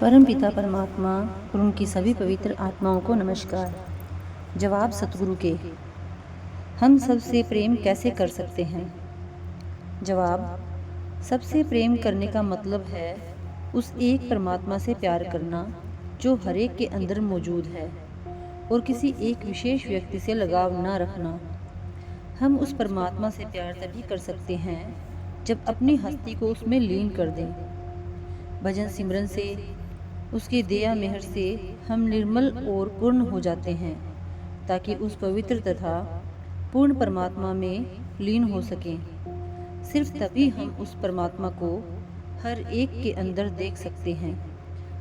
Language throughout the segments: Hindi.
परम पिता परमात्मा और उनकी सभी पवित्र आत्माओं को नमस्कार। जवाब सतगुरु के, हम सबसे प्रेम कैसे कर सकते हैं? जवाब, सबसे प्रेम करने का मतलब है उस एक परमात्मा से प्यार करना जो हर एक के अंदर मौजूद है और किसी एक विशेष व्यक्ति से लगाव न रखना। हम उस परमात्मा से प्यार तभी कर सकते हैं जब अपनी हस्ती को उसमें लीन कर दें। भजन सिमरन से, उसकी दया मेहर से हम निर्मल और पूर्ण हो जाते हैं ताकि उस पवित्र तथा पूर्ण परमात्मा में लीन हो सकें। सिर्फ तभी हम उस परमात्मा को हर एक के अंदर देख सकते हैं।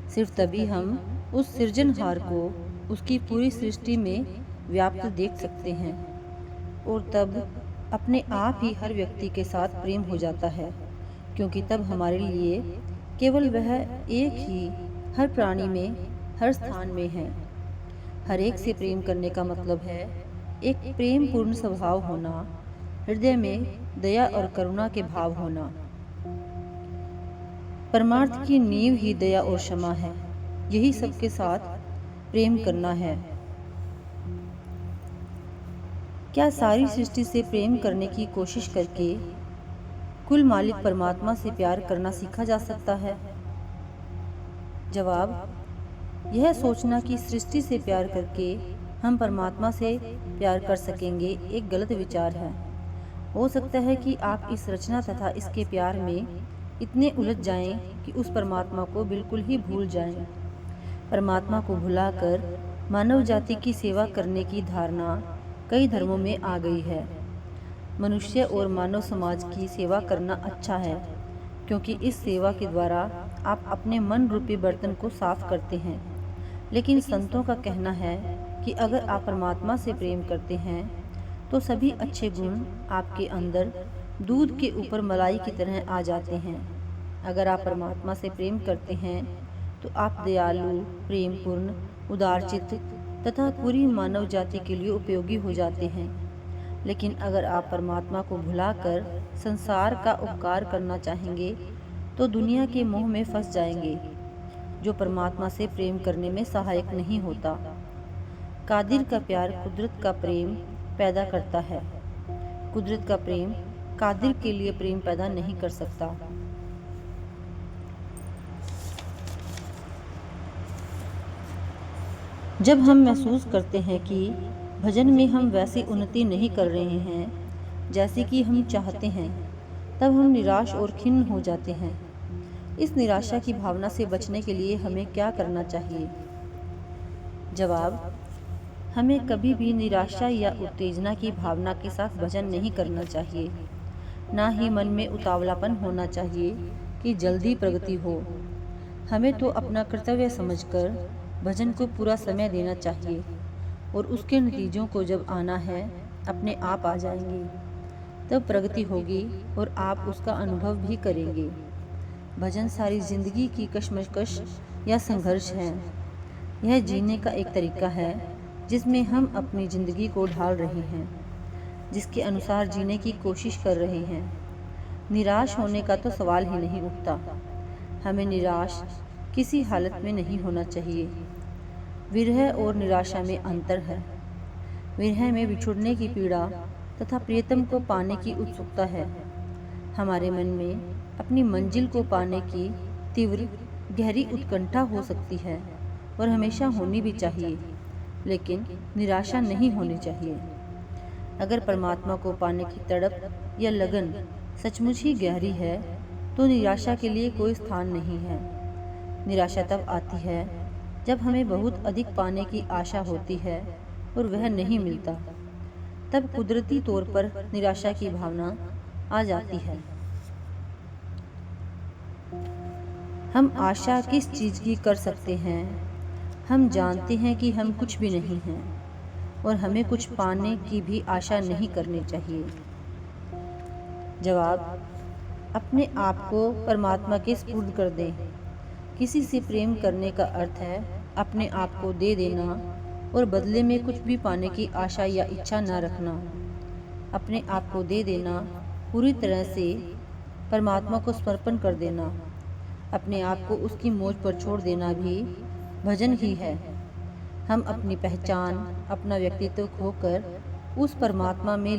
सिर्फ तभी हम उस सृजनहार को उसकी पूरी सृष्टि में व्याप्त देख सकते हैं और तब अपने आप ही हर व्यक्ति के साथ प्रेम हो जाता है, क्योंकि तब हमारे लिए केवल वह एक ही हर प्राणी में, हर स्थान में है। हर एक से प्रेम करने का मतलब है एक प्रेम पूर्ण स्वभाव होना, हृदय में दया और करुणा के भाव होना। परमार्थ की नींव ही दया और क्षमा है। यही सबके साथ प्रेम करना है। क्या सारी सृष्टि से प्रेम करने की कोशिश करके कुल मालिक परमात्मा से प्यार करना सीखा जा सकता है? जवाब, यह सोचना कि सृष्टि से प्यार करके हम परमात्मा से प्यार कर सकेंगे एक गलत विचार है। हो सकता है कि आप इस रचना तथा इसके प्यार में इतने उलझ जाएं कि उस परमात्मा को बिल्कुल ही भूल जाएं। परमात्मा को भुलाकर मानव जाति की सेवा करने की धारणा कई धर्मों में आ गई है। मनुष्य और मानव समाज की सेवा करना अच्छा है, क्योंकि इस सेवा के द्वारा आप अपने मन रूपी बर्तन को साफ करते हैं। लेकिन संतों का कहना है कि अगर आप परमात्मा से प्रेम करते हैं तो सभी अच्छे गुण आपके अंदर दूध के ऊपर मलाई की तरह आ जाते हैं। अगर आप परमात्मा से प्रेम करते हैं तो आप दयालु, प्रेमपूर्ण, उदारचित्त तथा पूरी मानव जाति के लिए उपयोगी हो जाते हैं। लेकिन अगर आप परमात्मा को भुलाकर संसार का उपकार करना चाहेंगे तो दुनिया के मोह में फंस जाएंगे, जो परमात्मा से प्रेम करने में सहायक नहीं होता। कादिर का प्यार कुदरत का प्रेम पैदा करता है। कुदरत का प्रेम कादिर के लिए प्रेम पैदा नहीं कर सकता। जब हम महसूस करते हैं कि भजन में हम वैसी उन्नति नहीं कर रहे हैं जैसी कि हम चाहते हैं, तब हम निराश और खिन्न हो जाते हैं। इस निराशा की भावना से बचने के लिए हमें क्या करना चाहिए? जवाब, हमें कभी भी निराशा या उत्तेजना की भावना के साथ भजन नहीं करना चाहिए। ना ही मन में उतावलापन होना चाहिए कि जल्दी प्रगति हो। हमें तो अपना कर्तव्य समझकर भजन को पूरा समय देना चाहिए और उसके नतीजों को जब आना है अपने आप आ जाएंगे। तब प्रगति होगी और आप उसका अनुभव भी करेंगे। भजन सारी जिंदगी की कश्मकश या संघर्ष है। यह जीने का एक तरीका है जिसमें हम अपनी जिंदगी को ढाल रहे हैं, जिसके अनुसार जीने की कोशिश कर रहे हैं। निराश होने का तो सवाल ही नहीं उठता। हमें निराश किसी हालत में नहीं होना चाहिए। विरह और निराशा में अंतर है। विरह में बिछुड़ने की पीड़ा तथा प्रियतम को पाने की उत्सुकता है। हमारे मन में अपनी मंजिल को पाने की तीव्र गहरी उत्कंठा हो सकती है और हमेशा होनी भी चाहिए, लेकिन निराशा नहीं होनी चाहिए। अगर परमात्मा को पाने की तड़प या लगन सचमुच ही गहरी है तो निराशा के लिए कोई स्थान नहीं है। निराशा तब आती है जब हमें बहुत अधिक पाने की आशा होती है और वह नहीं मिलता। तब कुदरती तौर पर निराशा की भावना आ जाती है। हम आशा किस चीज़ की कर सकते हैं? हम जानते हैं कि हम कुछ भी नहीं हैं और हमें कुछ पाने की भी आशा नहीं करनी चाहिए। जवाब, अपने आप को परमात्मा के सुपुर्द कर दें। किसी से प्रेम करने का अर्थ है अपने आप को दे देना और बदले में कुछ भी पाने की आशा या इच्छा न रखना। अपने आप को दे देना, पूरी तरह से परमात्मा को समर्पण कर देना। अपने आप को उसकी मोज पर छोड़ देना भी भजन ही है। हम अपनी पहचान, अपना व्यक्तित्व खोकर उस परमात्मा में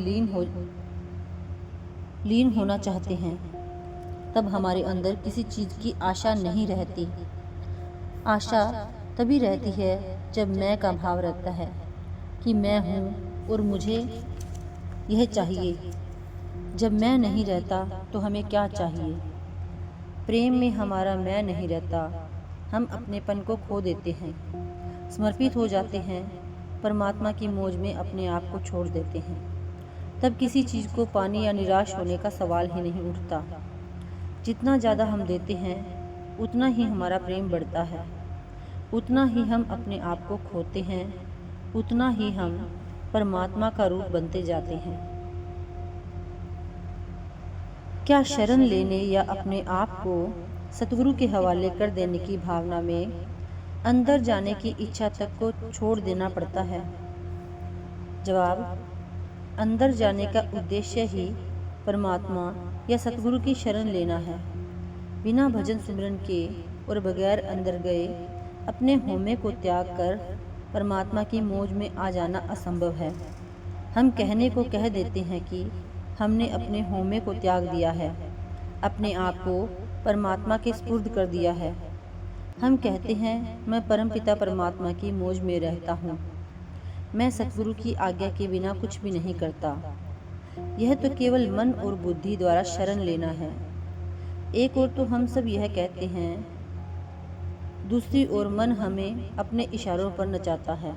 लीन होना चाहते हैं। तब हमारे अंदर किसी चीज़ की आशा नहीं रहती। आशा तभी रहती है जब मैं का भाव रहता है कि मैं हूँ और मुझे यह चाहिए। जब मैं नहीं रहता तो हमें क्या चाहिए? प्रेम में हमारा मैं नहीं रहता, हम अपनेपन को खो देते हैं, समर्पित हो जाते हैं, परमात्मा की मौज में अपने आप को छोड़ देते हैं। तब किसी चीज़ को पाने या निराश होने का सवाल ही नहीं उठता। जितना ज़्यादा हम देते हैं उतना ही हमारा प्रेम बढ़ता है, उतना ही हम अपने आप को खोते हैं, उतना ही हम परमात्मा का रूप बनते जाते हैं। क्या शरण लेने या अपने आप को सतगुरु के हवाले कर देने की भावना में अंदर जाने की इच्छा तक को छोड़ देना पड़ता है? जवाब, अंदर जाने का उद्देश्य ही परमात्मा या सतगुरु की शरण लेना है। बिना भजन सिमरन के और बगैर अंदर गए अपने होमे को त्याग कर परमात्मा की मौज में आ जाना असंभव है। हम कहने को कह देते हैं कि हमने अपने होमे को त्याग दिया है, अपने आप को परमात्मा के स्पुर्द कर दिया है। हम कहते हैं मैं परमपिता परमात्मा की मौज में रहता हूँ, मैं सतगुरु की आज्ञा के बिना कुछ भी नहीं करता। यह तो केवल मन और बुद्धि द्वारा शरण लेना है। एक ओर तो हम सब यह कहते हैं, दूसरी ओर मन हमें अपने इशारों पर नचाता है।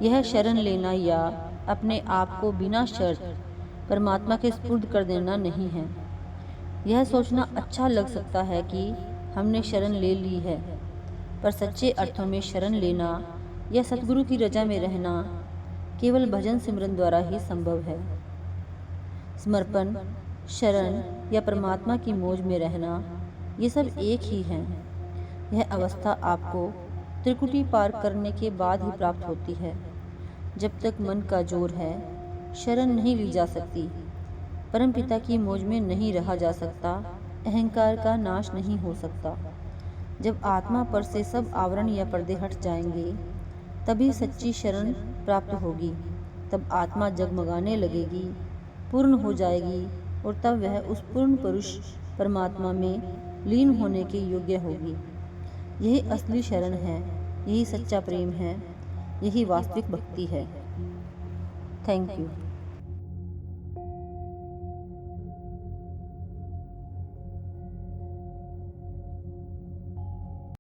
यह शरण लेना या अपने आप को बिना शर्त परमात्मा के स्पुर्द कर देना नहीं है। यह सोचना अच्छा लग सकता है कि हमने शरण ले ली है, पर सच्चे अर्थों में शरण लेना या सतगुरु की रजा में रहना केवल भजन सिमरन द्वारा ही संभव है। समर्पण, शरण या परमात्मा की मौज में रहना, ये सब एक ही हैं। यह अवस्था आपको त्रिकुटी पार करने के बाद ही प्राप्त होती है। जब तक मन का जोर है, शरण नहीं ली जा सकती, परमपिता की मौज में नहीं रहा जा सकता, अहंकार का नाश नहीं हो सकता। जब आत्मा पर से सब आवरण या पर्दे हट जाएंगे, तभी सच्ची शरण प्राप्त होगी। तब आत्मा जगमगाने लगेगी, पूर्ण हो जाएगी और तब वह उस पूर्ण पुरुष परमात्मा में लीन होने के योग्य होगी। यही असली शरण है, यही सच्चा प्रेम है, यही वास्तविक भक्ति है। Thank you.